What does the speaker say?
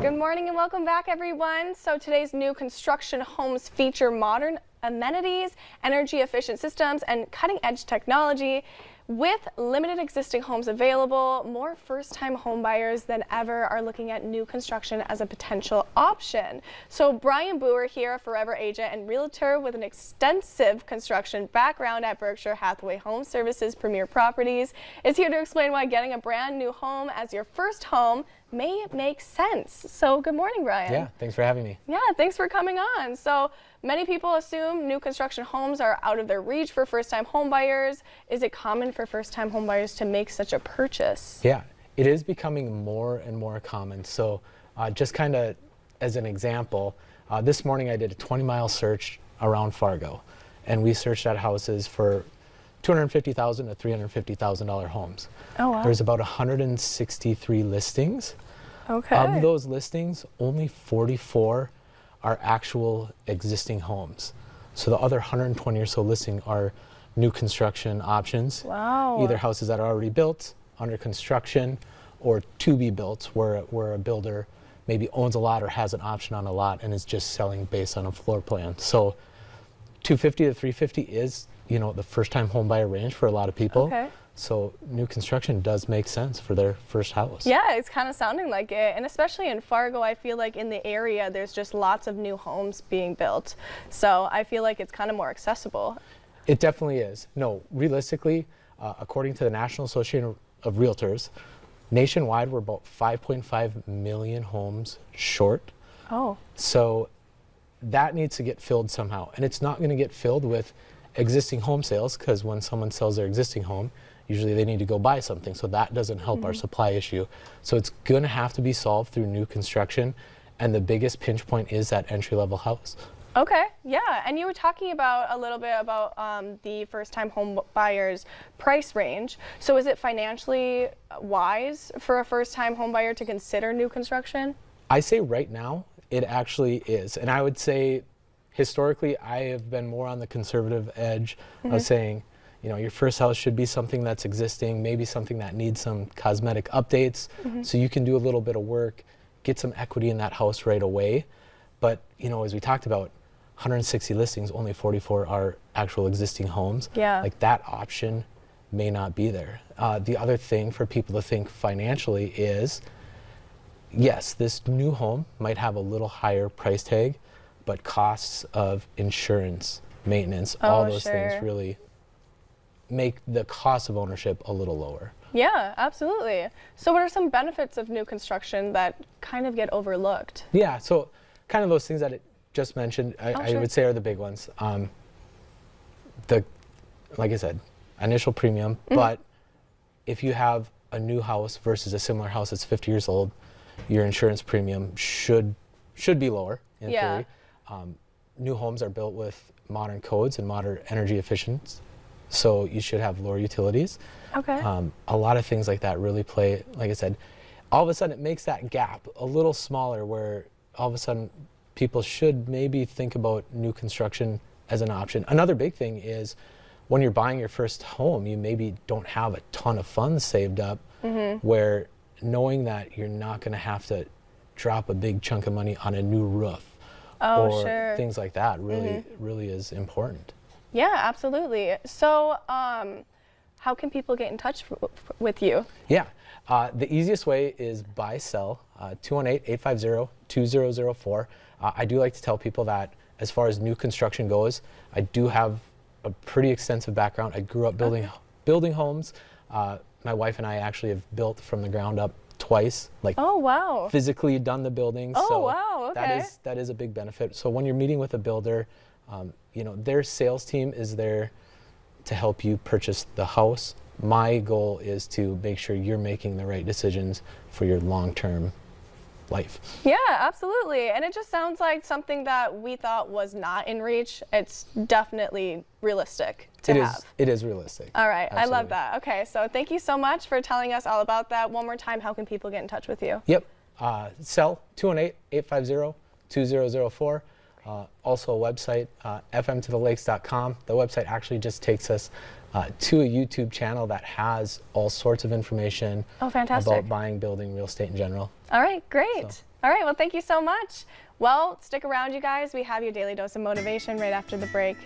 Good morning and welcome back, everyone. So today's new construction homes feature modern amenities, energy efficient systems, and cutting edge technology. With limited existing homes available, more first-time home buyers than ever are looking at new construction as a potential option. So Bryan Buhr here, a forever agent and realtor with an extensive construction background at Berkshire Hathaway Home Services Premier Properties, is here to explain why getting a brand new home as your first home may make sense. So good morning, Bryan. Yeah, thanks for having me. Yeah, thanks for coming on. So many people assume new construction homes are out of their reach for first-time home buyers. Is it common for first-time home buyers to make such a purchase? Yeah, it is becoming more and more common. So just kind of as an example, this morning I did a 20-mile search around Fargo, and we searched at houses for $250,000 to $350,000 homes. Oh, wow. There's about 163 listings. Okay. Of those listings, only 44 are actual existing homes. So the other 120 or so listing are new construction options. Wow. Either houses that are already built, under construction, or to be built, where a builder maybe owns a lot or has an option on a lot and is just selling based on a floor plan. So 250 to 350 is, you know, the first-time home buyer range for a lot of people. Okay. So new construction does make sense for their first house. Yeah, it's kind of sounding like it. And especially in Fargo, I feel like in the area, there's just lots of new homes being built. So I feel like it's kind of more accessible. It definitely is. No, realistically, according to the National Association of Realtors, nationwide, we're about 5.5 million homes short. Oh. So that needs to get filled somehow. And it's not going to get filled with existing home sales, because when someone sells their existing home, usually they need to go buy something. So that doesn't help our supply issue. So it's going to have to be solved through new construction. And the biggest pinch point is that entry-level house. Okay, yeah, and you were talking about a little bit about the first-time home buyers price range. So is it financially wise for a first-time home buyer to consider new construction? I say right now, it actually is. And I would say historically, I have been more on the conservative edge of saying, you know, your first house should be something that's existing, maybe something that needs some cosmetic updates, so you can do a little bit of work, get some equity in that house right away. But, you know, as we talked about, 160 listings, only 44 are actual existing homes. Yeah. Like, that option may not be there. The other thing for people to think financially is, yes, this new home might have a little higher price tag, but costs of insurance, maintenance, all those things really make the cost of ownership a little lower. Yeah, absolutely. So what are some benefits of new construction that kind of get overlooked? Yeah, so kind of those things that I just mentioned, I would say are the big ones. Like I said, initial premium, but if you have a new house versus a similar house that's 50 years old, your insurance premium should be lower in theory. New homes are built with modern codes and modern energy efficiency, so you should have lower utilities. Okay. A lot of things like that really play. Like I said, all of a sudden it makes that gap a little smaller, where all of a sudden people should maybe think about new construction as an option. Another big thing is when you're buying your first home, you maybe don't have a ton of funds saved up, where knowing that you're not going to have to drop a big chunk of money on a new roof or things like that really is important. Yeah, absolutely. So how can people get in touch with you? Yeah, the easiest way is buy sell, 218-850-2004. I do like to tell people that as far as new construction goes, I do have a pretty extensive background. I grew up building homes. My wife and I actually have built from the ground up twice, like physically done the buildings. That is a big benefit. So when you're meeting with a builder, you know, their sales team is there to help you purchase the house. My goal is to make sure you're making the right decisions for your long-term life. Yeah, absolutely. And it just sounds like something that we thought was not in reach. It's definitely realistic to have. It is realistic. All right. Absolutely. I love that. Okay, so thank you so much for telling us all about that. One more time, how can people get in touch with you? Yep. Cell 218-850-2004. Also a website, fmtothelakes.com. The website actually just takes us to a YouTube channel that has all sorts of information Oh, fantastic. about buying, building, real estate in general. All right, great. So. All right, well, thank you so much. Well, stick around, you guys. We have your daily dose of motivation right after the break.